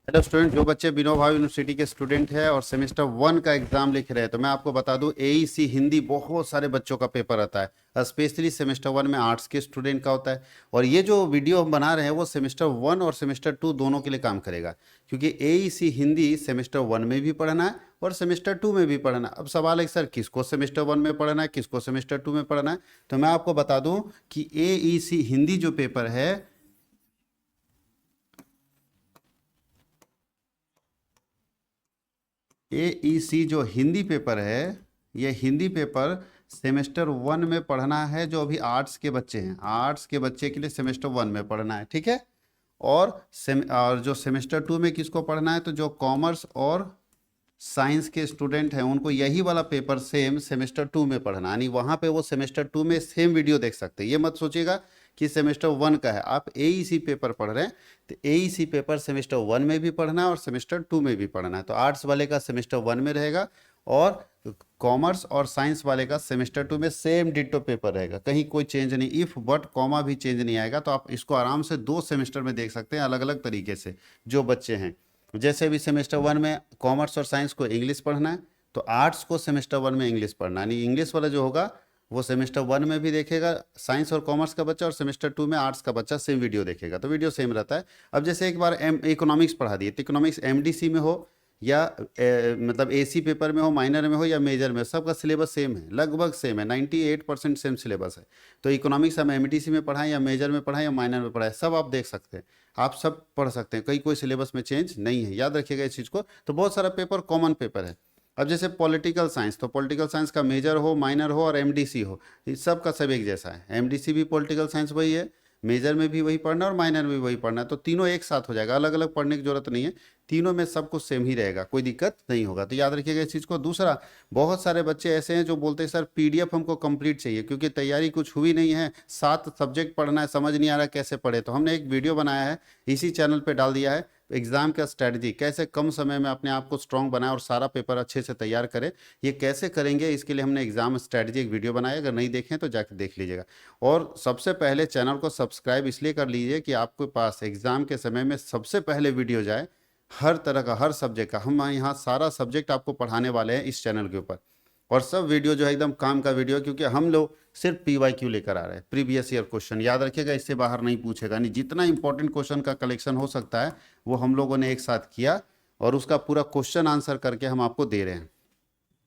Hello student, जो बच्चे Vinoba university के स्टूडेंट हैं और सेमेस्टर 1 का एग्जाम लिख रहे हैं, तो मैं आपको बता दूं एईसी हिंदी बहुत सारे बच्चों का पेपर आता है। स्पेशली सेमेस्टर 1 में आर्ट्स के स्टूडेंट का होता है। और ये जो वीडियो हम बना रहे हैं वो सेमेस्टर 1 और सेमेस्टर 2 दोनों के लिए काम करेगा, क्योंकि एईसी हिंदी सेमेस्टर 1 में भी पढ़ना है और सेमेस्टर 2 में भी पढ़ना है। अब सवाल है सर, किसको सेमेस्टर 1 में पढ़ना है, किसको सेमेस्टर 2 में पढ़ना है। तो मैं आपको बता दूं कि एईसी हिंदी जो पेपर है, एईसी जो हिंदी पेपर है, ये हिंदी पेपर सेमेस्टर 1 में पढ़ना है। जो अभी आर्ट्स के बच्चे हैं, आर्ट्स के बच्चे के लिए सेमेस्टर 1 में पढ़ना है, ठीक है। और जो सेमेस्टर 2 में किसको पढ़ना है, तो जो कॉमर्स और साइंस के स्टूडेंट हैं उनको यही वाला पेपर सेम सेमेस्टर 2 में पढ़ना, यानी वहाँ पे वो सेमेस्टर 2 में सेम वीडियो देख सकते हैं। ये मत सोचिएगा कि सेमेस्टर 1 का है, आप एईसी पेपर पढ़ रहे हैं तो एईसी पेपर सेमेस्टर 1 में भी पढ़ना है और सेमेस्टर 2 में भी पढ़ना है। तो आर्ट्स वाले का सेमेस्टर 1 में रहेगा और कॉमर्स और साइंस वाले का सेमेस्टर 2 में सेम डिट्टो पेपर रहेगा, कहीं कोई चेंज नहीं, इफ बट कॉमा भी चेंज नहीं आएगा। तो आप इसको आराम से 2 सेमेस्टर में देख सकते हैं अलग अलग तरीके से जो बच्चे हैं। जैसे अभी सेमेस्टर 1 में कॉमर्स और साइंस को इंग्लिश पढ़ना है, तो आर्ट्स को सेमेस्टर 1 में इंग्लिश पढ़ना है, यानी इंग्लिश वाला जो होगा वो सेमेस्टर 1 में भी देखेगा साइंस और कॉमर्स का बच्चा, और सेमेस्टर 2 में आर्ट्स का बच्चा सेम वीडियो देखेगा, तो वीडियो सेम रहता है। अब जैसे एक बार इकोनॉमिक्स पढ़ा दिए, तो इकोनॉमिक्स एमडीसी में हो या मतलब एसी पेपर में हो, माइनर में हो या मेजर में हो, सबका सिलेबस सेम है, लगभग सेम है, 98% सेम सिलेबस है। तो इकोनॉमिक्स हम एमडीसी में पढ़ाएं या मेजर में पढ़ाएं या माइनर में पढ़ाएं, सब आप देख सकते हैं, आप सब पढ़ सकते हैं, कहीं कोई सिलेबस में चेंज नहीं है, याद रखिएगा इस चीज़ को। तो बहुत सारा पेपर कॉमन पेपर है। अब जैसे पॉलिटिकल साइंस, तो पॉलिटिकल साइंस का मेजर हो, माइनर हो और एमडीसी हो, इस सब का सब एक जैसा है। एमडीसी भी पॉलिटिकल साइंस वही है, मेजर में भी वही पढ़ना और माइनर में भी वही पढ़ना है, तो तीनों एक साथ हो जाएगा, अलग अलग पढ़ने की जरूरत नहीं है, तीनों में सब कुछ सेम ही रहेगा, कोई दिक्कत नहीं होगा। तो याद रखिएगा इस चीज़ को। दूसरा, बहुत सारे बच्चे ऐसे हैं जो बोलते हैं सर पीडीएफ हमको कंप्लीट चाहिए, क्योंकि तैयारी कुछ हुई नहीं है, 7 सब्जेक्ट पढ़ना है, समझ नहीं आ रहा कैसे पढ़े। तो हमने एक वीडियो बनाया है, इसी चैनल पे डाल दिया है, एग्जाम का स्ट्रैटेजी, कैसे कम समय में अपने आप को स्ट्रांग बनाए और सारा पेपर अच्छे से तैयार करें। ये कैसे करेंगे, इसके लिए हमने एग्जाम स्ट्रैटेजी एक वीडियो बनाया, अगर नहीं देखें तो जाकर देख लीजिएगा। और सबसे पहले चैनल को सब्सक्राइब इसलिए कर लीजिए कि आपके पास एग्जाम के समय में सबसे पहले वीडियो जाए, हर तरह का, हर सब्जेक्ट का। हम यहाँ सारा सब्जेक्ट आपको पढ़ाने वाले हैं इस चैनल के ऊपर, और सब वीडियो जो है एकदम काम का वीडियो, क्योंकि हम लोग सिर्फ पीवाईक्यू लेकर आ रहे हैं, प्रीवियस ईयर क्वेश्चन, याद रखिएगा, इससे बाहर नहीं पूछेगा, नहीं, जितना इंपॉर्टेंट क्वेश्चन का कलेक्शन हो सकता है वो हम लोगों ने एक साथ किया और उसका पूरा क्वेश्चन आंसर करके हम आपको दे रहे हैं।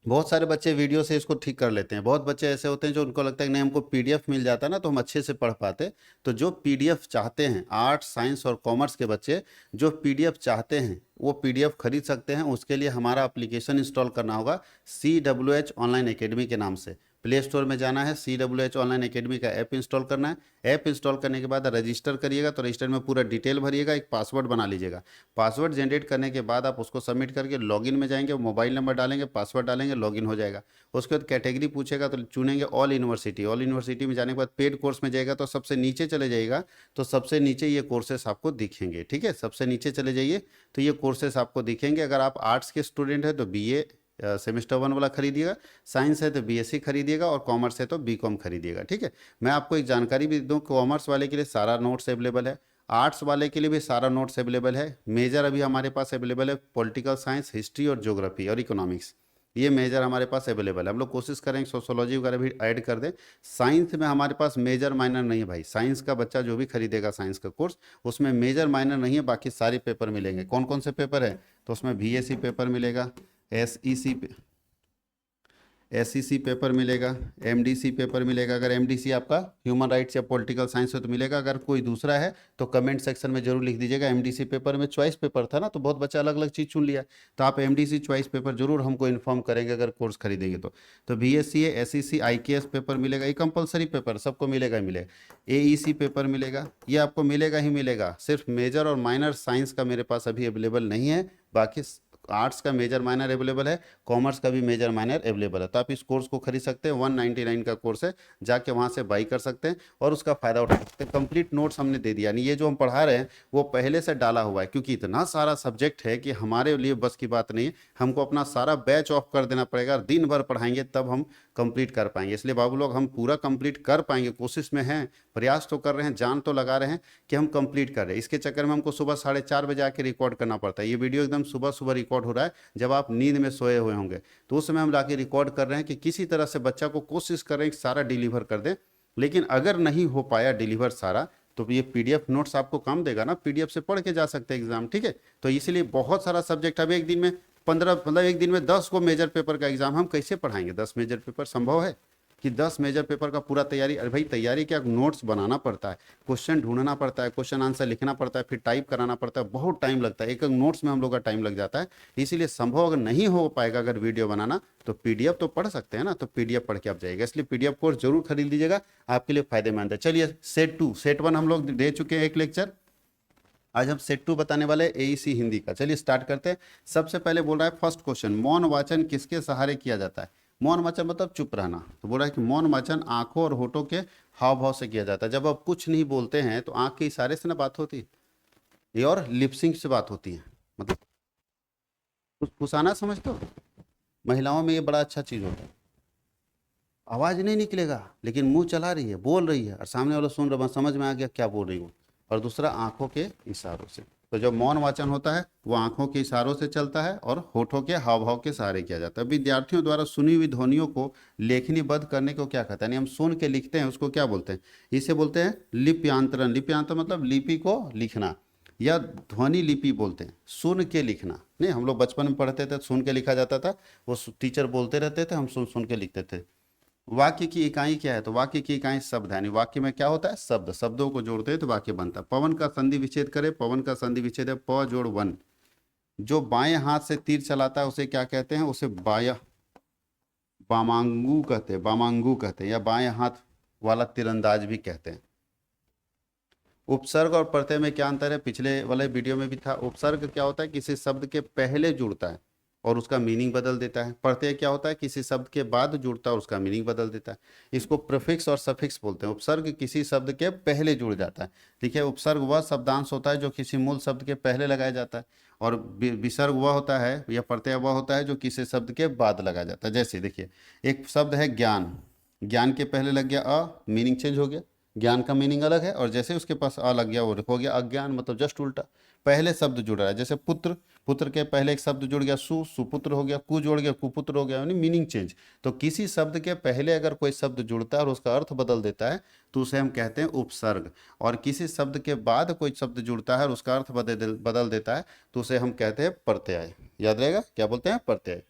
बहुत सारे बच्चे वीडियो से इसको ठीक कर लेते हैं, बहुत बच्चे ऐसे होते हैं जो उनको लगता है कि नहीं, हमको पीडीएफ मिल जाता ना तो हम अच्छे से पढ़ पाते। तो जो पीडीएफ चाहते हैं, आर्ट्स साइंस और कॉमर्स के बच्चे जो पीडीएफ चाहते हैं वो पीडीएफ खरीद सकते हैं। उसके लिए हमारा एप्लीकेशन इंस्टॉल करना होगा, CWH ऑनलाइन एकेडमी के नाम से। प्ले स्टोर में जाना है, CWH ऑनलाइन एकेडमी का ऐप इंस्टॉल करना है। ऐप इंस्टॉल करने के बाद रजिस्टर करिएगा, तो रजिस्टर में पूरा डिटेल भरिएगा, एक पासवर्ड बना लीजिएगा। पासवर्ड जनरेट करने के बाद आप उसको सबमिट करके लॉगिन में जाएंगे, मोबाइल नंबर डालेंगे, पासवर्ड डालेंगे, लॉगिन हो जाएगा। उसके बाद कैटेगरी पूछेगा तो चुनेंगे ऑल यूनिवर्सिटी। ऑल यूनिवर्सिटी में जाने के बाद पेड कोर्स में जाएगा तो सबसे नीचे चले जाइएगा, तो सबसे नीचे ये कोर्सेस आपको दिखेंगे, ठीक है, सबसे नीचे चले जाइए तो ये कोर्सेस आपको दिखेंगे। अगर आप आर्ट्स के स्टूडेंट हैं तो बीए सेमेस्टर 1 वाला खरीदिएगा, साइंस है तो बीएससी खरीदिएगा और कॉमर्स है तो बीकॉम खरीदिएगा, ठीक है। मैं आपको एक जानकारी भी दूं, कॉमर्स वाले के लिए सारा नोट्स अवेलेबल है, आर्ट्स वाले के लिए भी सारा नोट्स अवेलेबल है। मेजर अभी हमारे पास अवेलेबल है पॉलिटिकल साइंस, हिस्ट्री और ज्योग्राफी और इकोनॉमिक्स, ये मेजर हमारे पास अवेलेबल है। हम लोग कोशिश करेंगे सोशोलॉजी वगैरह भी ऐड कर दें। साइंस में हमारे पास मेजर माइनर नहीं है भाई, साइंस का बच्चा जो भी खरीदेगा साइंस का कोर्स, उसमें मेजर माइनर नहीं है, बाकी सारे पेपर मिलेंगे। कौन कौन से पेपर है, तो उसमें बीएससी पेपर मिलेगा, एसईसी एसईसी पेपर मिलेगा, एमडीसी पेपर मिलेगा, अगर एमडीसी आपका ह्यूमन राइट्स या पॉलिटिकल साइंस है तो मिलेगा, अगर कोई दूसरा है तो कमेंट सेक्शन में जरूर लिख दीजिएगा। एमडीसी पेपर में चॉइस पेपर था ना, तो बहुत बच्चा अलग अलग चीज़ चुन लिया, तो आप एमडीसी चॉइस पेपर जरूर हमको इन्फॉर्म करेंगे अगर कोर्स खरीदेंगे तो बीएससी है, एसईसी आईकेएस पेपर मिलेगा, ये कंपलसरी पेपर सबको मिलेगा ही मिलेगा। एईसी पेपर मिलेगा, ये आपको मिलेगा ही मिलेगा। सिर्फ मेजर और माइनर साइंस का मेरे पास अभी अवेलेबल नहीं है, बाकी आर्ट्स का मेजर माइनर अवेलेबल है, कॉमर्स का भी मेजर माइनर अवेलेबल है। तो आप इस कोर्स को खरीद सकते हैं, 199 का कोर्स है, जाके वहाँ से बाई कर सकते हैं और उसका फ़ायदा उठा सकते हैं। कंप्लीट नोट्स हमने दे दिया, नहीं ये जो हम पढ़ा रहे हैं वो पहले से डाला हुआ है, क्योंकि इतना सारा सब्जेक्ट है कि हमारे लिए बस की बात नहीं है, हमको अपना सारा बैच ऑफ कर देना पड़ेगा, दिन भर पढ़ाएंगे तब हम कंप्लीट कर पाएंगे। इसलिए बाबू लोग हम पूरा कंप्लीट कर पाएंगे, कोशिश में हैं, प्रयास तो कर रहे हैं, जान तो लगा रहे हैं कि हम कंप्लीट कर रहे हैं। इसके चक्कर में हमको सुबह 4:30 बजे आके रिकॉर्ड करना पड़ता है। ये वीडियो एकदम सुबह सुबह रिकॉर्ड हो रहा है जब आप नींद में सोए हुए होंगे, तो उस समय हम लाके रिकॉर्ड कर रहे हैं कि किसी तरह से बच्चा को कोशिश कर रहे हैं कि सारा डिलीवर कर दें। लेकिन अगर नहीं हो पाया डिलीवर सारा, तो ये पीडीएफ नोट्स आपको काम देगा ना, पीडीएफ से पढ़ के जा सकते हैं एग्जाम, ठीक है। तो इसलिए बहुत सारा सब्जेक्ट, अब एक दिन में 15, मतलब एक दिन में 10 को मेजर पेपर का एग्जाम हम कैसे पढ़ाएंगे? 10 मेजर पेपर संभव है कि 10 मेजर पेपर का पूरा तैयारी? अरे भाई तैयारी क्या, नोट्स बनाना पड़ता है, क्वेश्चन ढूंढना पड़ता है, क्वेश्चन आंसर लिखना पड़ता है, फिर टाइप कराना पड़ता है, बहुत टाइम लगता है, एक एक नोट्स में हम लोग का टाइम लग जाता है। इसीलिए संभव अगर नहीं हो पाएगा अगर वीडियो बनाना, तो पीडीएफ तो पढ़ सकते हैं ना, तो पीडीएफ पढ़ के आप जाइएगा। इसलिए पीडीएफ कोर्स जरूर खरीद लीजिएगा, आपके लिए फायदेमंद है। चलिए सेट 2, सेट 1 हम लोग दे चुके हैं एक लेक्चर, आज हम सेट 2 बताने वाले एईसी हिंदी का। चलिए स्टार्ट करते हैं। सबसे पहले बोल रहा है फर्स्ट क्वेश्चन, मौन वाचन किसके सहारे किया जाता है? मौन वाचन मतलब चुप रहना। तो बोल रहा है कि मौन वाचन आंखों और होठों के हाव भाव से किया जाता है। जब आप कुछ नहीं बोलते हैं तो आंख के इशारे से ना बात होती है, ये और लिपसिंग से बात होती है, मतलब फुसाना समझते हो? महिलाओं में ये बड़ा अच्छा चीज होता है, आवाज नहीं निकलेगा लेकिन मुंह चला रही है, बोल रही है, और सामने वाला सुन रहा, समझ में आ गया क्या बोल रही हो। और दूसरा आंखों के इशारों से। तो जब मौन वाचन होता है वो आंखों के इशारों से चलता है और होठों के हाव भाव के सहारे किया जाता है। विद्यार्थियों द्वारा सुनी हुई ध्वनियों को लेखनीबद्ध करने को क्या कहते हैं? यानी हम सुन के लिखते हैं, उसको क्या बोलते हैं? इसे बोलते हैं लिप्यांतरण। लिप्यांतरण मतलब लिपि को लिखना, या ध्वनि लिपि बोलते हैं, सुन के लिखना। नहीं, हम लोग बचपन में पढ़ते थे, सुन के लिखा जाता था, वो टीचर बोलते रहते थे, हम सुन सुन के लिखते थे। वाक्य की इकाई क्या है? तो वाक्य की इकाई शब्द है, यानी वाक्य में क्या होता है? शब्द, शब्दों को जोड़ते हैं तो वाक्य बनता है। पवन का संधि विच्छेद करे, पवन का संधि विच्छेद है प जोड़ वन। जो बाएं हाथ से तीर चलाता है उसे क्या कहते हैं? उसे बामांगू कहते हैं, बामांगू कहते हैं, या बाएं हाथ वाला तीरंदाज भी कहते हैं। उपसर्ग और प्रत्यय में क्या अंतर है? पिछले वाले वीडियो में भी था। उपसर्ग क्या होता है? किसी शब्द के पहले जुड़ता है और उसका मीनिंग बदल देता है। प्रत्यय क्या होता है? किसी शब्द के बाद जुड़ता है और उसका मीनिंग बदल देता है। इसको प्रीफिक्स और सफिक्स बोलते हैं। उपसर्ग किसी शब्द के पहले जुड़ जाता है। देखिए, उपसर्ग वह शब्दांश होता है जो किसी मूल शब्द के पहले लगाया जाता है, और विसर्ग वह होता है, या प्रत्यय वह होता है जो किसी शब्द के बाद लगाया जाता है। जैसे देखिए, एक शब्द है ज्ञान, ज्ञान के पहले लग गया अ, मीनिंग चेंज हो गया, ज्ञान का मीनिंग अलग है, और जैसे उसके पास अ लग गया वो हो गया अज्ञान, मतलब जस्ट उल्टा। पहले शब्द जुड़ रहा है, जैसे पुत्र, पुत्र के पहले एक शब्द जुड़ गया सु, सुपुत्र हो गया, कु जोड़ गया कुपुत्र हो गया, यानी मीनिंग चेंज। तो किसी शब्द के पहले अगर कोई शब्द जुड़ता है और उसका अर्थ बदल देता है तो उसे हम कहते हैं उपसर्ग। और किसी शब्द के बाद कोई शब्द जुड़ता है और उसका अर्थ बदल देता है तो उसे हम कहते हैं प्रत्यय। याद रहेगा क्या बोलते हैं? प्रत्यय।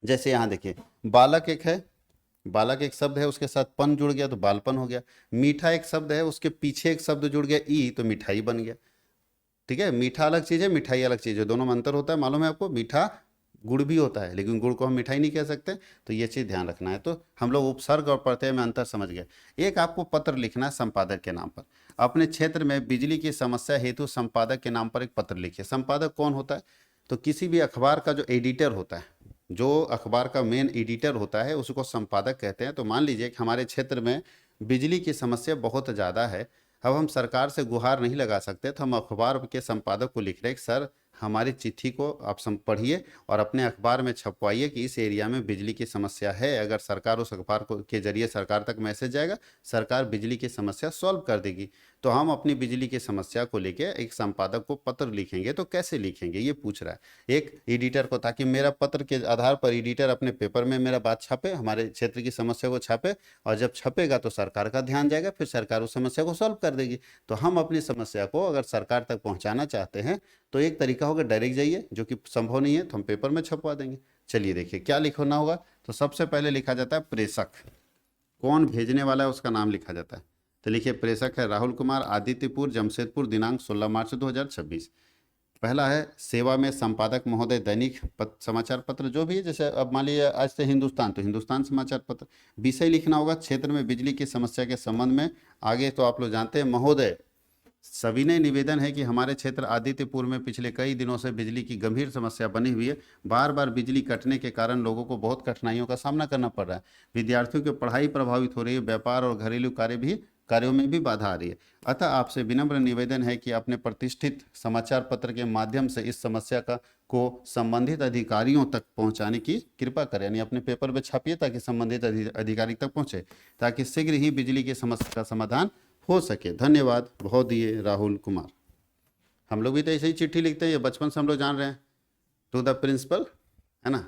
जैसे यहाँ देखिए, बालक एक है, बालक एक शब्द है, उसके साथ पन जुड़ गया तो बालपन हो गया। मीठा एक शब्द है, उसके पीछे एक शब्द जुड़ गया ई, तो मिठाई बन गया। ठीक है, मीठा अलग चीज़ है, मिठाई अलग चीज़ है, दोनों में अंतर होता है, मालूम है आपको? मीठा गुड़ भी होता है, लेकिन गुड़ को हम मिठाई नहीं कह सकते, तो ये चीज़ ध्यान रखना है। तो हम लोग उपसर्ग और प्रत्यय में अंतर समझ गए। एक आपको पत्र लिखना है संपादक के नाम पर। अपने क्षेत्र में बिजली की समस्या हेतु संपादक के नाम पर एक पत्र लिखिए। संपादक कौन होता है? तो किसी भी अखबार का जो एडिटर होता है, जो अखबार का मेन एडिटर होता है, उसको संपादक कहते हैं। तो मान लीजिए कि हमारे क्षेत्र में बिजली की समस्या बहुत ज़्यादा है, अब हम सरकार से गुहार नहीं लगा सकते, तो हम अखबार के संपादक को लिख रहे हैं कि सर हमारी चिट्ठी को आप पढ़िए और अपने अखबार में छपवाइए कि इस एरिया में बिजली की समस्या है। अगर सरकार उस अखबार को के जरिए सरकार तक मैसेज जाएगा, सरकार बिजली की समस्या सॉल्व कर देगी। तो हम अपनी बिजली की समस्या को लेके एक संपादक को पत्र लिखेंगे, तो कैसे लिखेंगे ये पूछ रहा है एक एडिटर को, ताकि मेरा पत्र के आधार पर एडिटर अपने पेपर में मेरा बात छापे, हमारे क्षेत्र की समस्या को छापे, और जब छपेगा तो सरकार का ध्यान जाएगा, फिर सरकार उस समस्या को सॉल्व कर देगी। तो हम अपनी समस्या को अगर सरकार तक पहुंचाना चाहते हैं तो एक तरीका होगा डायरेक्ट जाइए, जो कि संभव नहीं है तो हम पेपर में छपवा देंगे। चलिए देखिए क्या लिखना होगा। तो सबसे पहले लिखा जाता है प्रेषक, कौन भेजने वाला है उसका नाम लिखा जाता है। तो लिखिए, प्रेषक है राहुल कुमार, आदित्यपुर, जमशेदपुर, दिनांक 16 मार्च 2026। पहला है सेवा में संपादक महोदय, दैनिक समाचार पत्र जो भी है, जैसे अब मान लीजिए आज से हिंदुस्तान, तो हिंदुस्तान समाचार पत्र। विषय लिखना होगा क्षेत्र में बिजली की समस्या के संबंध में। आगे तो आप लोग जानते हैं, महोदय सविनय निवेदन है कि हमारे क्षेत्र आदित्यपुर में पिछले कई दिनों से बिजली की गंभीर समस्या बनी हुई है। बार बार बिजली कटने के कारण लोगों को बहुत कठिनाइयों का सामना करना पड़ रहा है। विद्यार्थियों की पढ़ाई प्रभावित हो रही है, व्यापार और घरेलू कार्य भी कार्यों में भी बाधा आ रही है। अतः आपसे विनम्र निवेदन है कि अपने प्रतिष्ठित समाचार पत्र के माध्यम से इस समस्या को संबंधित अधिकारियों तक पहुंचाने की कृपा करें, यानी अपने पेपर में छापिए ताकि संबंधित अधिकारी तक पहुंचे, ताकि शीघ्र ही बिजली की समस्या का समाधान हो सके। धन्यवाद। बहुत दिए राहुल कुमार। हम लोग भी तो ऐसे ही चिट्ठी लिखते हैं, ये बचपन से हम लोग जान रहे हैं। टू द प्रिंसिपल, है ना,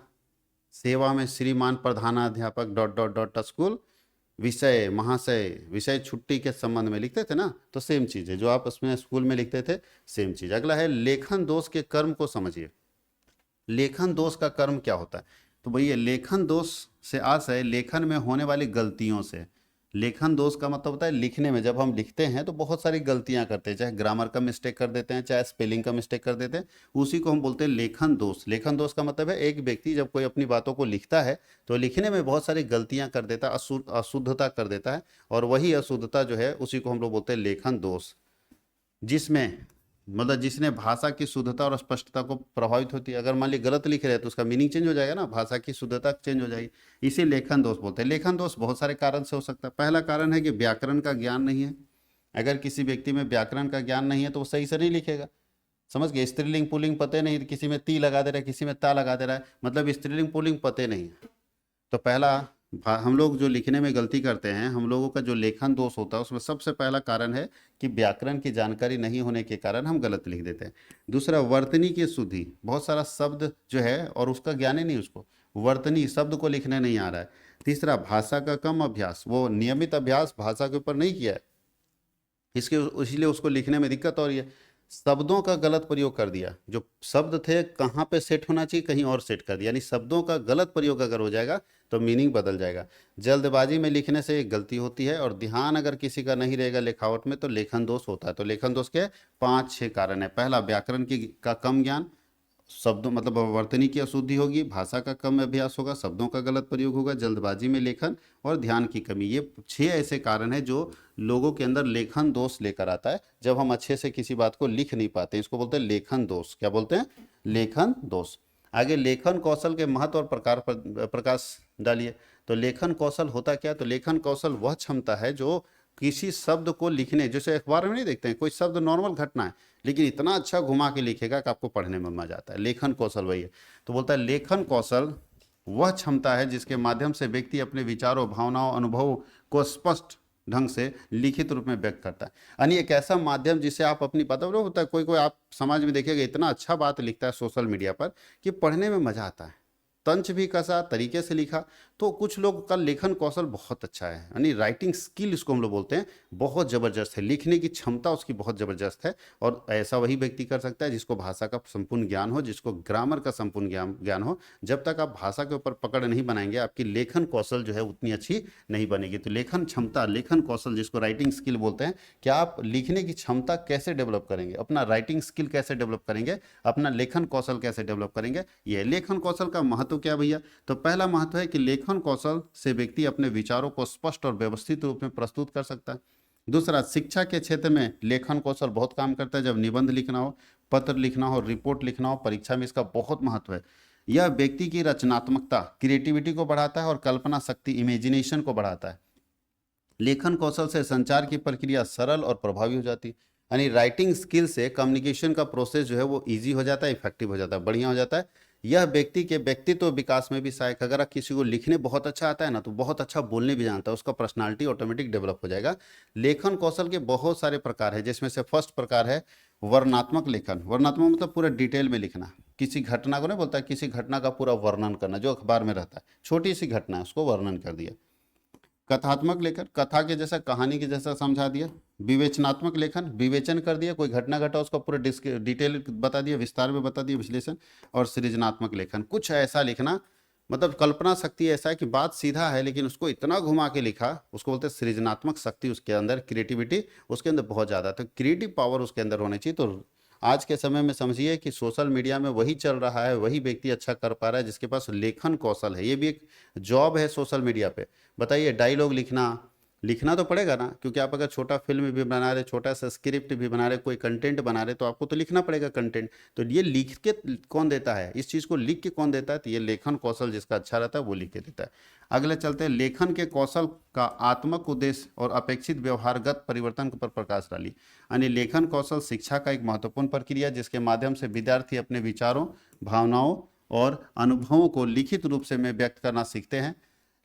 सेवा में श्रीमान प्रधानाध्यापक डॉट डॉट डॉट स्कूल, विषय महाशय, विषय छुट्टी के संबंध में लिखते थे ना, तो सेम चीज़ है जो आप उसमें स्कूल में लिखते थे, सेम चीज़। अगला है लेखन दोष के कर्म को समझिए। लेखन दोष का कर्म क्या होता है? तो भैया लेखन दोष से आशय लेखन में होने वाली गलतियों से। लेखन दोष का मतलब होता है लिखने में, जब हम लिखते हैं तो बहुत सारी गलतियां करते हैं, चाहे ग्रामर का मिस्टेक कर देते हैं, चाहे स्पेलिंग का मिस्टेक कर देते हैं, उसी को हम बोलते हैं लेखन दोष। लेखन दोष का मतलब है एक व्यक्ति जब कोई अपनी बातों को लिखता है तो लिखने में बहुत सारी गलतियां कर देता है, अशुद्धता कर देता है, और वही अशुद्धता जो है उसी को हम लोग बोलते हैं लेखन दोष। जिसमें मतलब जिसने भाषा की शुद्धता और स्पष्टता को प्रभावित होती है। अगर मान ली गलत लिख रहे हैं तो उसका मीनिंग चेंज हो जाएगा ना, भाषा की शुद्धता चेंज हो जाएगी, इसे लेखन दोष बोलते हैं। लेखन दोष बहुत सारे कारण से हो सकता है। पहला कारण है कि व्याकरण का ज्ञान नहीं है। अगर किसी व्यक्ति में व्याकरण का ज्ञान नहीं है तो वो सही से नहीं लिखेगा, समझ गए। स्त्रीलिंग पुल्लिंग पते नहीं, किसी में ती लगा दे रहा है, किसी में ता लगा दे रहा है, मतलब स्त्रीलिंग पुल्लिंग पते नहीं है। तो पहला हम लोग जो लिखने में गलती करते हैं, हम लोगों का जो लेखन दोष होता है उसमें सबसे पहला कारण है कि व्याकरण की जानकारी नहीं होने के कारण हम गलत लिख देते हैं। दूसरा वर्तनी की शुद्धि, बहुत सारा शब्द जो है और उसका ज्ञान ही नहीं, उसको वर्तनी शब्द को लिखने नहीं आ रहा है। तीसरा भाषा का कम अभ्यास, वो नियमित अभ्यास भाषा के ऊपर नहीं किया है, इसलिए उसको लिखने में दिक्कत हो रही है। शब्दों का गलत प्रयोग कर दिया, जो शब्द थे कहाँ पे सेट होना चाहिए कहीं और सेट कर दिया, यानी शब्दों का गलत प्रयोग अगर हो जाएगा तो मीनिंग बदल जाएगा। जल्दबाजी में लिखने से एक गलती होती है, और ध्यान अगर किसी का नहीं रहेगा लिखावट में तो लेखन दोष होता है। तो लेखन दोष के 5-6 कारण है। पहला व्याकरण का कम ज्ञान, शब्दों मतलब वर्तनी की अशुद्धि होगी, भाषा का कम अभ्यास होगा, शब्दों का गलत प्रयोग होगा, जल्दबाजी में लेखन और ध्यान की कमी। ये 6 ऐसे कारण हैं जो लोगों के अंदर लेखन दोष लेकर आता है, जब हम अच्छे से किसी बात को लिख नहीं पाते। इसको बोलते हैं लेखन दोष। क्या बोलते हैं? लेखन दोष। आगे लेखन कौशल के महत्व और प्रकार पर प्रकाश डालिए। तो लेखन कौशल होता क्या? तो लेखन कौशल वह क्षमता है जो किसी शब्द को लिखने, जैसे अखबार में नहीं देखते हैं, कोई शब्द नॉर्मल घटना है लेकिन इतना अच्छा घुमा के लिखेगा कि आपको पढ़ने में मजा आता है। लेखन कौशल वही है। तो बोलता है लेखन कौशल वह क्षमता है जिसके माध्यम से व्यक्ति अपने विचारों, भावनाओं, अनुभवों को स्पष्ट ढंग से लिखित रूप में व्यक्त करता है। यानी एक ऐसा माध्यम जिससे आप अपनी पता होता है, कोई कोई आप समाज में देखिएगा इतना अच्छा बात लिखता है सोशल मीडिया पर कि पढ़ने में मजा आता है, तंच भी कसा, तरीके से लिखा। तो कुछ लोग का लेखन कौशल बहुत अच्छा है, यानी राइटिंग स्किल इसको हम लोग बोलते हैं, बहुत ज़बरदस्त है, लिखने की क्षमता उसकी बहुत ज़बरदस्त है। और ऐसा वही व्यक्ति कर सकता है जिसको भाषा का संपूर्ण ज्ञान हो, जिसको ग्रामर का संपूर्ण ज्ञान हो। जब तक आप भाषा के ऊपर पकड़ नहीं बनाएंगे आपकी लेखन कौशल जो है उतनी अच्छी नहीं बनेगी। तो लेखन क्षमता, लेखन कौशल जिसको राइटिंग स्किल बोलते हैं, क्या आप लिखने की क्षमता कैसे डेवलप करेंगे, अपना राइटिंग स्किल कैसे डेवलप करेंगे, अपना लेखन कौशल कैसे डेवलप करेंगे। यह लेखन कौशल का महत्व क्या भैया? तो पहला महत्व है कि लेखन कौशल से व्यक्ति अपने विचारों को स्पष्ट और व्यवस्थित रूप में प्रस्तुत कर सकता है। दूसरा, शिक्षा के क्षेत्र में लेखन कौशल बहुत काम करता है। जब निबंध लिखना हो, पत्र लिखना हो, रिपोर्ट लिखना हो, परीक्षा में इसका बहुत महत्व है। यह व्यक्ति की रचनात्मकता, क्रिएटिविटी को बढ़ाता है और कल्पना शक्ति, इमेजिनेशन को बढ़ाता है। लेखन कौशल से संचार की प्रक्रिया सरल और प्रभावी हो जाती है, यानी राइटिंग स्किल से कम्युनिकेशन का प्रोसेस जो है वो इजी हो जाता है, इफेक्टिव हो जाता है, बढ़िया हो जाता है। यह व्यक्ति के व्यक्तित्व विकास में भी सहायक। अगर आप किसी को लिखने बहुत अच्छा आता है ना तो बहुत अच्छा बोलने भी जानता है, उसका पर्सनालिटी ऑटोमेटिक डेवलप हो जाएगा। लेखन कौशल के बहुत सारे प्रकार है, जिसमें से फर्स्ट प्रकार है वर्णनात्मक लेखन। वर्णनात्मक मतलब पूरा डिटेल में लिखना, किसी घटना को नहीं बोलता, किसी घटना का पूरा वर्णन करना जो अखबार में रहता है, छोटी सी घटना है उसको वर्णन कर दिया। कथात्मक लेखन, कथा के जैसा, कहानी के जैसा समझा दिया। विवेचनात्मक लेखन, विवेचन कर दिया, कोई घटना घटा उसका पूरा डिटेल बता दिया, विस्तार में बता दिया, विश्लेषण। और सृजनात्मक लेखन, कुछ ऐसा लिखना, मतलब कल्पना शक्ति ऐसा है कि बात सीधा है लेकिन उसको इतना घुमा के लिखा, उसको बोलते हैं सृजनात्मक शक्ति। उसके अंदर क्रिएटिविटी उसके अंदर बहुत ज़्यादा, तो क्रिएटिव पावर उसके अंदर होनी चाहिए। तो आज के समय में समझिए कि सोशल मीडिया में वही चल रहा है, वही व्यक्ति अच्छा कर पा रहा है जिसके पास लेखन कौशल है। ये भी एक जॉब है सोशल मीडिया पे। बताइए, डायलॉग लिखना, लिखना तो पड़ेगा ना, क्योंकि आप अगर छोटा फिल्म भी बना रहे, छोटा सा स्क्रिप्ट भी बना रहे, कोई कंटेंट बना रहे, तो आपको तो लिखना पड़ेगा कंटेंट। तो ये लिख के कौन देता है, इस चीज़ को लिख के कौन देता है, तो ये लेखन कौशल जिसका अच्छा रहता है वो लिख के देता है। अगले चलते हैं, लेखन के कौशल का आत्मक उद्देश्य और अपेक्षित व्यवहारगत परिवर्तन पर प्रकाश डाली। यानी लेखन कौशल शिक्षा का एक महत्वपूर्ण प्रक्रिया जिसके माध्यम से विद्यार्थी अपने विचारों, भावनाओं और अनुभवों को लिखित रूप से में व्यक्त करना सीखते हैं।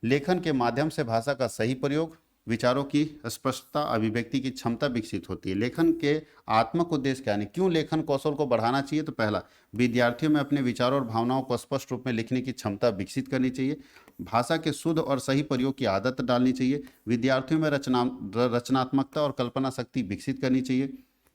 लेखन के माध्यम से भाषा का सही प्रयोग, विचारों की स्पष्टता, अभिव्यक्ति की क्षमता विकसित होती है। लेखन के आत्मक उद्देश्य क्या है, क्यों लेखन कौशल को बढ़ाना चाहिए, तो पहला, विद्यार्थियों में अपने विचारों और भावनाओं को स्पष्ट रूप में लिखने की क्षमता विकसित करनी चाहिए। भाषा के शुद्ध और सही प्रयोग की आदत डालनी चाहिए। विद्यार्थियों में रचनात्मकता और कल्पना शक्ति विकसित करनी चाहिए।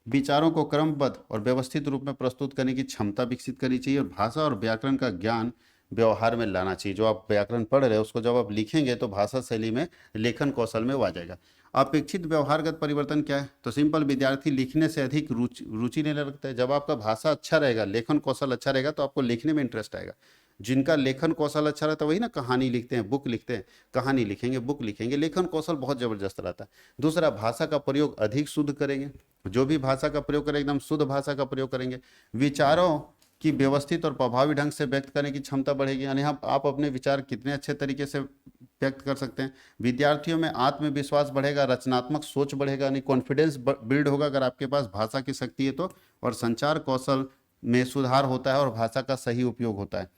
विचारों को क्रमबद्ध और व्यवस्थित रूप में प्रस्तुत करने की क्षमता विकसित करनी चाहिए। और भाषा और व्याकरण का ज्ञान व्यवहार में लाना चाहिए। जो आप व्याकरण पढ़ रहे हो उसको जब आप लिखेंगे तो भाषा शैली में, लेखन कौशल में वो आ जाएगा। अपेक्षित व्यवहारगत परिवर्तन क्या है, तो सिंपल, विद्यार्थी लिखने से अधिक रुचि लेने लगता है। जब आपका भाषा अच्छा रहेगा, लेखन कौशल अच्छा रहेगा, तो आपको लिखने में इंटरेस्ट आएगा। जिनका लेखन कौशल अच्छा रहता है वही ना कहानी लिखते हैं, बुक लिखते हैं। कहानी लिखेंगे, बुक लिखेंगे, लेखन कौशल बहुत जबरदस्त रहता है। दूसरा, भाषा का प्रयोग अधिक शुद्ध करेंगे। जो भी भाषा का प्रयोग करें एकदम शुद्ध भाषा का प्रयोग करेंगे। विचारों की व्यवस्थित और प्रभावी ढंग से व्यक्त करने की क्षमता बढ़ेगी। यानी आप अपने विचार कितने अच्छे तरीके से व्यक्त कर सकते हैं। विद्यार्थियों में आत्मविश्वास बढ़ेगा, रचनात्मक सोच बढ़ेगा, यानी कॉन्फिडेंस बिल्ड होगा अगर आपके पास भाषा की शक्ति है तो। और संचार कौशल में सुधार होता है और भाषा का सही उपयोग होता है।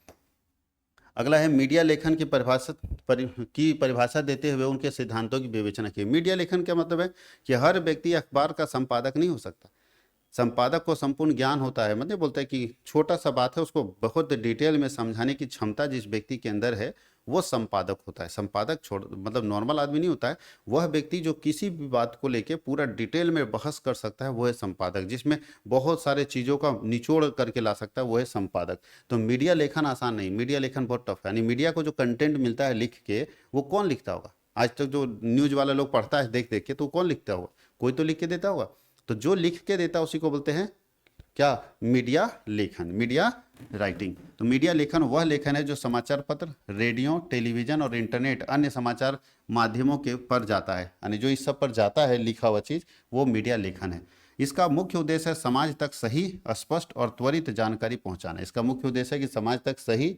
अगला है, मीडिया लेखन की परिभाषा देते हुए उनके सिद्धांतों की विवेचना की। मीडिया लेखन का मतलब है कि हर व्यक्ति अखबार का संपादक नहीं हो सकता। संपादक को संपूर्ण ज्ञान होता है, मतलब बोलता है कि छोटा सा बात है उसको बहुत डिटेल में समझाने की क्षमता जिस व्यक्ति के अंदर है वो संपादक होता है। संपादक छोड़ मतलब नॉर्मल आदमी नहीं होता है। वह व्यक्ति जो किसी भी बात को लेके पूरा डिटेल में बहस कर सकता है वो है संपादक। जिसमें बहुत सारे चीज़ों का निचोड़ करके ला सकता है वो है संपादक। तो मीडिया लेखन आसान नहीं, मीडिया लेखन बहुत टफ है। यानी मीडिया को जो कंटेंट मिलता है लिख के, वो कौन लिखता होगा? आज तक जो न्यूज वाला लोग पढ़ता है देख देख के, तो कौन लिखता होगा? कोई तो लिख के देता होगा। तो जो लिख के देता है उसी को बोलते हैं क्या? मीडिया लेखन, मीडिया राइटिंग। तो मीडिया लेखन वह लेखन है जो समाचार पत्र, रेडियो, टेलीविजन और इंटरनेट अन्य समाचार माध्यमों के पर जाता है। यानी जो इस सब पर जाता है लिखा हुआ चीज, वो मीडिया लेखन है। इसका मुख्य उद्देश्य है समाज तक सही, स्पष्ट और त्वरित जानकारी पहुंचाना। इसका मुख्य उद्देश्य है कि समाज तक सही,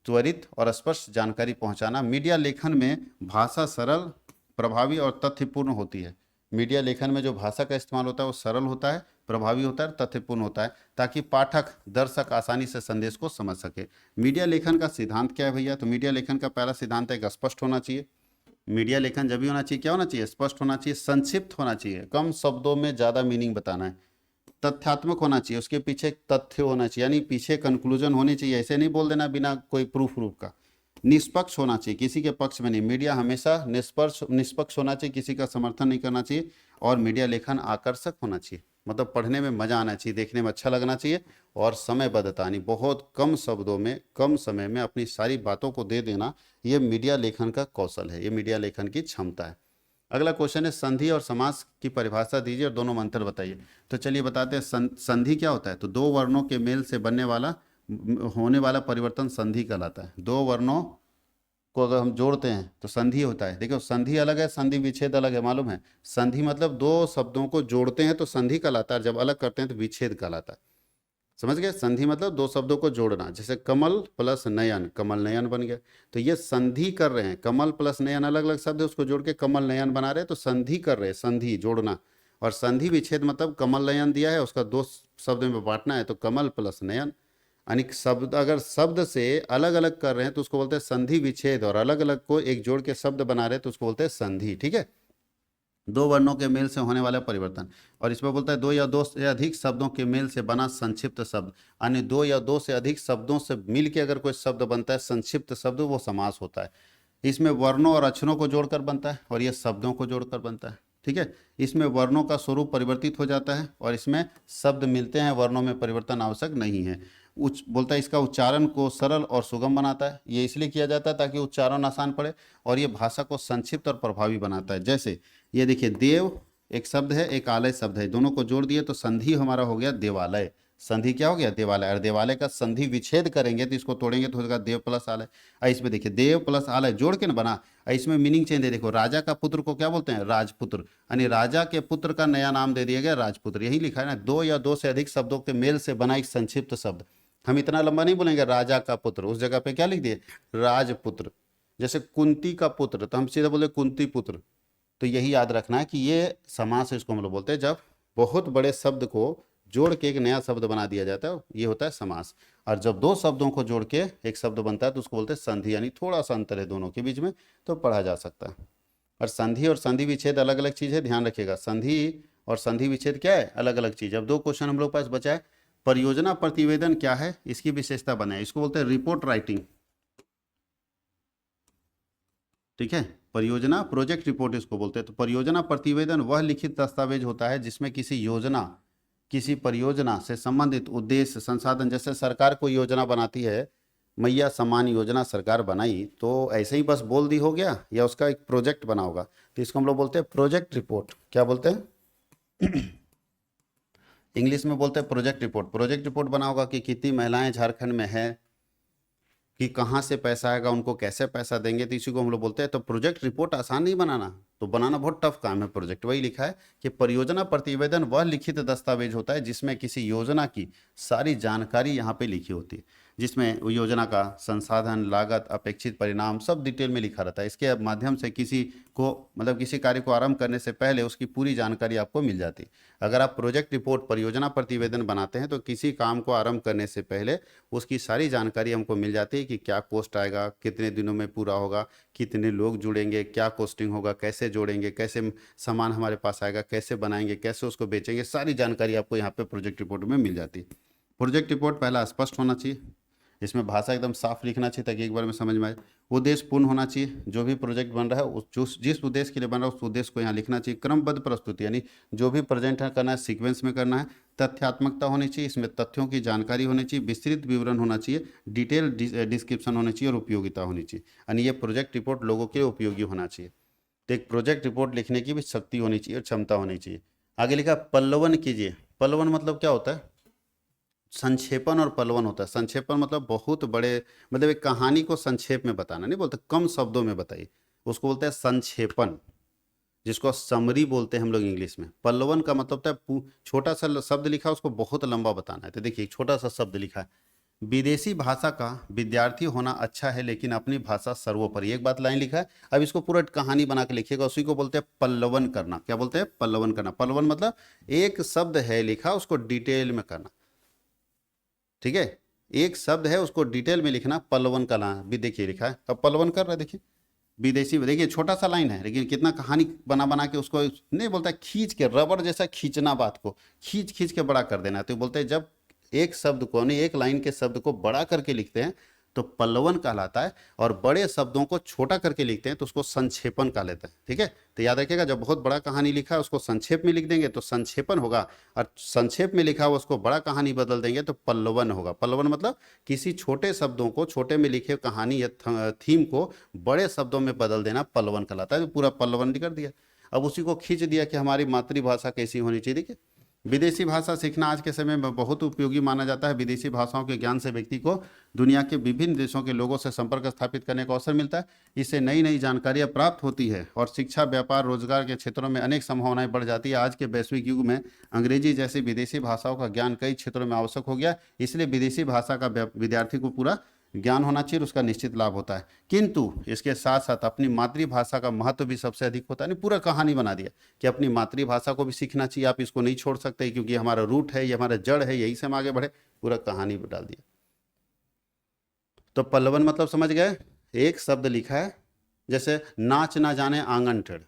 त्वरित और स्पष्ट जानकारी पहुंचाना। मीडिया लेखन में भाषा सरल, प्रभावी और तथ्यपूर्ण होती है। मीडिया लेखन में जो भाषा का इस्तेमाल होता है वो सरल होता है, प्रभावी होता है, तथ्यपूर्ण होता है, ताकि पाठक, दर्शक आसानी से संदेश को समझ सके। मीडिया लेखन का सिद्धांत क्या है भैया? तो मीडिया लेखन का पहला सिद्धांत है कि स्पष्ट होना चाहिए। मीडिया लेखन जब भी होना चाहिए, क्या होना चाहिए? स्पष्ट होना चाहिए, संक्षिप्त होना चाहिए, कम शब्दों में ज़्यादा मीनिंग बताना है। तथ्यात्मक होना चाहिए, उसके पीछे एक तथ्य होना चाहिए, यानी पीछे कंक्लूजन होनी चाहिए। ऐसे नहीं बोल देना बिना कोई प्रूफ का। निष्पक्ष होना चाहिए, किसी के पक्ष में नहीं। मीडिया हमेशा निष्पक्ष होना चाहिए, किसी का समर्थन नहीं करना चाहिए। और मीडिया लेखन आकर्षक होना चाहिए, मतलब पढ़ने में मजा आना चाहिए, देखने में अच्छा लगना चाहिए। और समयबद्धता, यानी बहुत कम शब्दों में, कम समय में अपनी सारी बातों को दे देना, ये मीडिया लेखन का कौशल है, ये मीडिया लेखन की क्षमता है। अगला क्वेश्चन है, संधि और समास की परिभाषा दीजिए और दोनों में अंतर बताइए। तो चलिए बताते हैं, संधि क्या होता है? तो दो वर्णों के मेल से बनने वाला होने वाला परिवर्तन संधि कहलाता है। दो वर्णों को अगर हम जोड़ते हैं तो संधि होता है। देखो, संधि अलग है, संधि विच्छेद अलग है, मालूम है? संधि मतलब दो शब्दों को जोड़ते हैं तो संधि कहलाता है, जब अलग करते हैं तो विच्छेद कहलाता है। समझ गए? संधि मतलब दो शब्दों को जोड़ना, जैसे कमल प्लस नयन, कमल नयन बन गया। तो ये संधि कर रहे हैं, कमल प्लस नयन अलग अलग शब्द है, उसको जोड़ के कमल नयन बना रहे हैं, तो संधि कर रहे हैं, संधि जोड़ना। और संधि विच्छेद मतलब कमल नयन दिया है, उसका दो शब्द में बांटना है, तो कमल प्लस नयन। यानी शब्द अगर शब्द से अलग अलग कर रहे हैं तो उसको बोलते हैं संधि विच्छेद, और अलग अलग को एक जोड़ के शब्द बना रहे हैं तो उसको बोलते हैं संधि। ठीक है, दो वर्णों के मेल से होने वाला परिवर्तन। और इसमें बोलता है दो या दो से अधिक शब्दों के मेल से बना संक्षिप्त शब्द, यानी दो या दो से अधिक शब्दों से मिल के अगर कोई शब्द बनता है संक्षिप्त शब्द, वो समास होता है। इसमें वर्णों और अक्षरों को जोड़कर बनता है और यह शब्दों को जोड़कर बनता है। ठीक है, इसमें वर्णों का स्वरूप परिवर्तित हो जाता है और इसमें शब्द मिलते हैं, वर्णों में परिवर्तन आवश्यक नहीं है। बोलता है इसका उच्चारण को सरल और सुगम बनाता है। ये इसलिए किया जाता है ताकि उच्चारण आसान पड़े, और ये भाषा को संक्षिप्त और प्रभावी बनाता है। जैसे ये देखिए, देव एक शब्द है, एक आलय शब्द है, दोनों को जोड़ दिए तो संधि हमारा हो गया देवालय। संधि क्या हो गया, देवालय। और देवालय का संधि विच्छेद करेंगे तो इसको तोड़ेंगे तो होगा देव प्लस आलय। और इसमें देखिए देव प्लस आलय जोड़ के ना बना। और इसमें मीनिंग चेंज है, देखो राजा का पुत्र को क्या बोलते हैं, राजपुत्र, यानी राजा के पुत्र का नया नाम दे दिया गया राजपुत्र। यही लिखा है ना, दो या दो से अधिक शब्दों के मेल से बना एक संक्षिप्त शब्द। हम इतना लंबा नहीं बोलेंगे राजा का पुत्र, उस जगह पे क्या लिख दिए, राजपुत्र। जैसे कुंती का पुत्र तो हम सीधा बोले कुंती पुत्र। तो यही याद रखना है कि ये समास इसको हम लोग बोलते हैं, जब बहुत बड़े शब्द को जोड़ के एक नया शब्द बना दिया जाता है, ये होता है समास। और जब दो शब्दों को जोड़ के एक शब्द बनता है तो उसको बोलते हैं संधि, यानी थोड़ा सा अंतर है दोनों के बीच में, तो पढ़ा जा सकता है। और संधि और संधि विच्छेद अलग अलग चीज़ है, ध्यान रखिएगा। संधि और संधि विच्छेद क्या है, अलग अलग चीज़। अब दो क्वेश्चन हम लोग पास बचा है। परियोजना प्रतिवेदन क्या है, इसकी विशेषता बनाए, इसको बोलते हैं रिपोर्ट राइटिंग। ठीक है, परियोजना प्रोजेक्ट रिपोर्ट इसको बोलते हैं। तो परियोजना प्रतिवेदन वह लिखित दस्तावेज होता है जिसमें किसी योजना, किसी परियोजना से संबंधित उद्देश्य, संसाधन, जैसे सरकार कोई योजना बनाती है, मैया सम्मान योजना सरकार बनाई, तो ऐसे ही बस बोल दी हो गया, या उसका एक प्रोजेक्ट बना होगा, तो इसको हम लोग बोलते हैं प्रोजेक्ट रिपोर्ट। क्या बोलते हैं इंग्लिश में बोलते हैं प्रोजेक्ट रिपोर्ट। प्रोजेक्ट रिपोर्ट बना होगा कि कितनी महिलाएं झारखंड में है, कि कहाँ से पैसा आएगा, उनको कैसे पैसा देंगे, तो इसी को हम लोग बोलते हैं। तो प्रोजेक्ट रिपोर्ट आसान नहीं बनाना, तो बनाना बहुत टफ काम है प्रोजेक्ट। वही लिखा है कि परियोजना प्रतिवेदन वह लिखित दस्तावेज होता है जिसमें किसी योजना की सारी जानकारी यहाँ पे लिखी होती है, जिसमें वो योजना का संसाधन, लागत, अपेक्षित परिणाम सब डिटेल में लिखा रहता है। इसके माध्यम से किसी को, मतलब किसी कार्य को आरंभ करने से पहले उसकी पूरी जानकारी आपको मिल जाती है। अगर आप प्रोजेक्ट रिपोर्ट, परियोजना प्रतिवेदन बनाते हैं तो किसी काम को आरंभ करने से पहले उसकी सारी जानकारी हमको मिल जाती है कि क्या कॉस्ट आएगा, कितने दिनों में पूरा होगा, कितने लोग जुड़ेंगे, क्या कॉस्टिंग होगा, कैसे जोड़ेंगे, कैसे सामान हमारे पास आएगा, कैसे बनाएंगे, कैसे उसको बेचेंगे, सारी जानकारी आपको यहाँ पे प्रोजेक्ट रिपोर्ट में मिल जाती है। प्रोजेक्ट रिपोर्ट पहला स्पष्ट होना चाहिए, इसमें भाषा एकदम साफ लिखना चाहिए ताकि एक बार में समझ में आए। उद्देश्य पूर्ण होना चाहिए, जो भी प्रोजेक्ट बन रहा है उस जिस उद्देश्य के लिए बन रहा है उस उद्देश्य को यहाँ लिखना चाहिए। क्रमबद्ध प्रस्तुति, यानी जो भी प्रेजेंट करना है सीक्वेंस में करना है। तथ्यात्मकता होनी चाहिए, इसमें तथ्यों की जानकारी होनी चाहिए, विस्तृत विवरण होना चाहिए, डिटेल डिस्क्रिप्शन होनी चाहिए, और उपयोगिता होनी चाहिए, यानी ये प्रोजेक्ट रिपोर्ट लोगों के लिए उपयोगी होना चाहिए। तो एक प्रोजेक्ट रिपोर्ट लिखने की भी शक्ति होनी चाहिए और क्षमता होनी चाहिए। आगे लिखा पल्लवन कीजिए। पल्लवन मतलब क्या होता है, संक्षेपण और पल्लवन होता है। संक्षेपण मतलब बहुत बड़े, मतलब एक कहानी को संक्षेप में बताना, नहीं बोलते, कम शब्दों में बताइए, उसको बोलते हैं संक्षेपण, जिसको समरी बोलते हैं हम लोग इंग्लिश में। पल्लवन का मतलब होता है छोटा सा शब्द लिखा उसको बहुत लंबा बताना है। तो देखिए छोटा सा शब्द लिखा है, विदेशी भाषा का विद्यार्थी होना अच्छा है लेकिन अपनी भाषा सर्वोपरि, एक बात लाइन लिखा है। अब इसको पूरा कहानी बना के लिखिएगा, उसी को बोलते हैं पल्लवन करना। क्या बोलते हैं, पल्लवन करना। पल्लवन मतलब एक शब्द है लिखा उसको डिटेल में करना, ठीक है, एक शब्द है उसको डिटेल में लिखना, पल्लवन का नाम भी देखिए लिखा है। अब पल्लवन कर रहा है, देखिए विदेशी, देखिए छोटा सा लाइन है लेकिन कितना कहानी बना बना के उसको, नहीं बोलता खींच के, रबड़ जैसा खींचना, बात को खींच खींच के बड़ा कर देना। तो बोलते हैं जब एक शब्द को, नहीं एक लाइन के शब्द को बड़ा करके लिखते हैं तो पल्लवन कहलाता है, और बड़े शब्दों को छोटा करके लिखते हैं तो उसको संक्षेपण कहा लेता है। ठीक है, तो याद रखिएगा जब बहुत बड़ा कहानी लिखा है उसको संक्षेप में लिख देंगे तो संक्षेपण होगा, और संक्षेप में लिखा हुआ उसको बड़ा कहानी बदल देंगे तो पल्लवन होगा। पल्लवन मतलब किसी छोटे शब्दों को, छोटे में लिखे कहानी या थीम को बड़े शब्दों में बदल देना पल्लवन कहलाता है। तो पूरा पल्लवन कर दिया, अब उसी को खींच दिया कि हमारी मातृभाषा कैसी होनी चाहिए। देखिए विदेशी भाषा सीखना आज के समय में बहुत उपयोगी माना जाता है। विदेशी भाषाओं के ज्ञान से व्यक्ति को दुनिया के विभिन्न देशों के लोगों से संपर्क स्थापित करने का अवसर मिलता है। इससे नई नई जानकारियां प्राप्त होती है और शिक्षा, व्यापार, रोजगार के क्षेत्रों में अनेक संभावनाएं बढ़ जाती है। आज के वैश्विक युग में अंग्रेजी जैसी विदेशी भाषाओं का ज्ञान कई क्षेत्रों में आवश्यक हो गया, इसलिए विदेशी भाषा का विद्यार्थी को पूरा ज्ञान होना चाहिए, उसका निश्चित लाभ होता है। किंतु इसके साथ साथ अपनी मातृभाषा का महत्व भी सबसे अधिक होता है। नहीं पूरा कहानी बना दिया कि अपनी मातृभाषा को भी सीखना चाहिए, आप इसको नहीं छोड़ सकते क्योंकि हमारा रूट है, ये हमारा जड़ है, यही से हम आगे बढ़े, पूरा कहानी डाल दिया। तो पल्लवन मतलब समझ गए, एक शब्द लिखा है, जैसे नाच ना जाने आंगन टेढ़,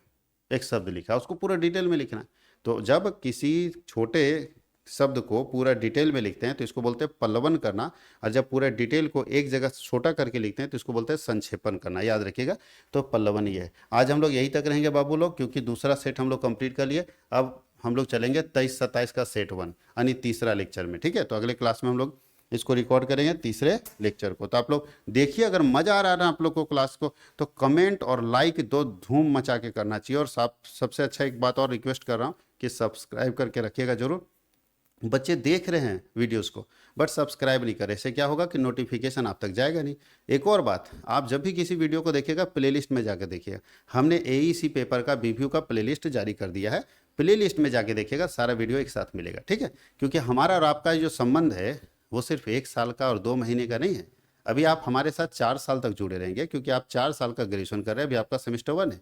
एक शब्द लिखा है उसको पूरा डिटेल में लिखना है। तो जब किसी छोटे शब्द को पूरा डिटेल में लिखते हैं तो इसको बोलते हैं पल्लवन करना, और जब पूरे डिटेल को एक जगह छोटा करके लिखते हैं तो इसको बोलते हैं संक्षेपण करना। याद रखिएगा, तो पल्लवन ये है। आज हम लोग यही तक रहेंगे बाबू लोग, क्योंकि दूसरा सेट हम लोग कंप्लीट कर लिए। अब हम लोग चलेंगे 23-27 का सेट 1 यानी तीसरा लेक्चर में। ठीक है, तो अगले क्लास में हम लोग इसको रिकॉर्ड करेंगे तीसरे लेक्चर को। तो आप लोग देखिए, अगर मज़ा आ रहा है ना आप लोग को क्लास को, तो कमेंट और लाइक दो धूम मचा के करना चाहिए। और सबसे अच्छा एक बात और रिक्वेस्ट कर रहा हूँ कि सब्सक्राइब करके रखिएगा जरूर, बच्चे देख रहे हैं वीडियोस को बट सब्सक्राइब नहीं कर रहे, इससे क्या होगा कि नोटिफिकेशन आप तक जाएगा नहीं। एक और बात, आप जब भी किसी वीडियो को देखिएगा प्लेलिस्ट में जाकर देखिएगा, हमने एईसी पेपर का बीवीयू का प्लेलिस्ट जारी कर दिया है, प्लेलिस्ट में जाके देखिएगा, सारा वीडियो एक साथ मिलेगा, ठीक है। क्योंकि हमारा और आपका जो संबंध है वो सिर्फ 1 साल का और 2 महीने का नहीं है। अभी आप हमारे साथ 4 साल तक जुड़े रहेंगे, क्योंकि आप 4 साल का ग्रेजुएशन कर रहे हैं, अभी आपका सेमेस्टर 1 है।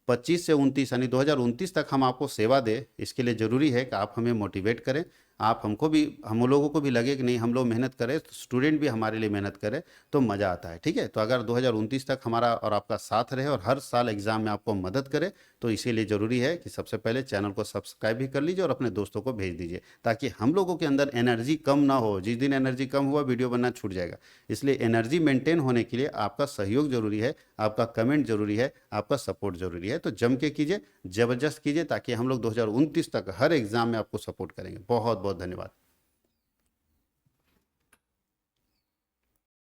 25 से 29 यानी 2029 तक हम आपको सेवा दें, इसके लिए ज़रूरी है कि आप हमें मोटिवेट करें, आप हमको भी, हम लोगों को भी लगे कि नहीं हम लोग मेहनत करें, तो स्टूडेंट भी हमारे लिए मेहनत करे तो मज़ा आता है, ठीक है। तो अगर 2029 तक हमारा और आपका साथ रहे और हर साल एग्ज़ाम में आपको मदद करे, तो इसीलिए ज़रूरी है कि सबसे पहले चैनल को सब्सक्राइब भी कर लीजिए और अपने दोस्तों को भेज दीजिए, ताकि हम लोगों के अंदर एनर्जी कम ना हो। जिस दिन एनर्जी कम हुआ वीडियो बनना छूट जाएगा। इसलिए एनर्जी मेंटेन होने के लिए आपका सहयोग जरूरी है, आपका कमेंट जरूरी है, आपका सपोर्ट जरूरी है। तो जम के कीजिए, जबरदस्त कीजिए, ताकि हम लोग 2029 तक हर एग्जाम में आपको सपोर्ट करेंगे। बहुत बहुत धन्यवाद।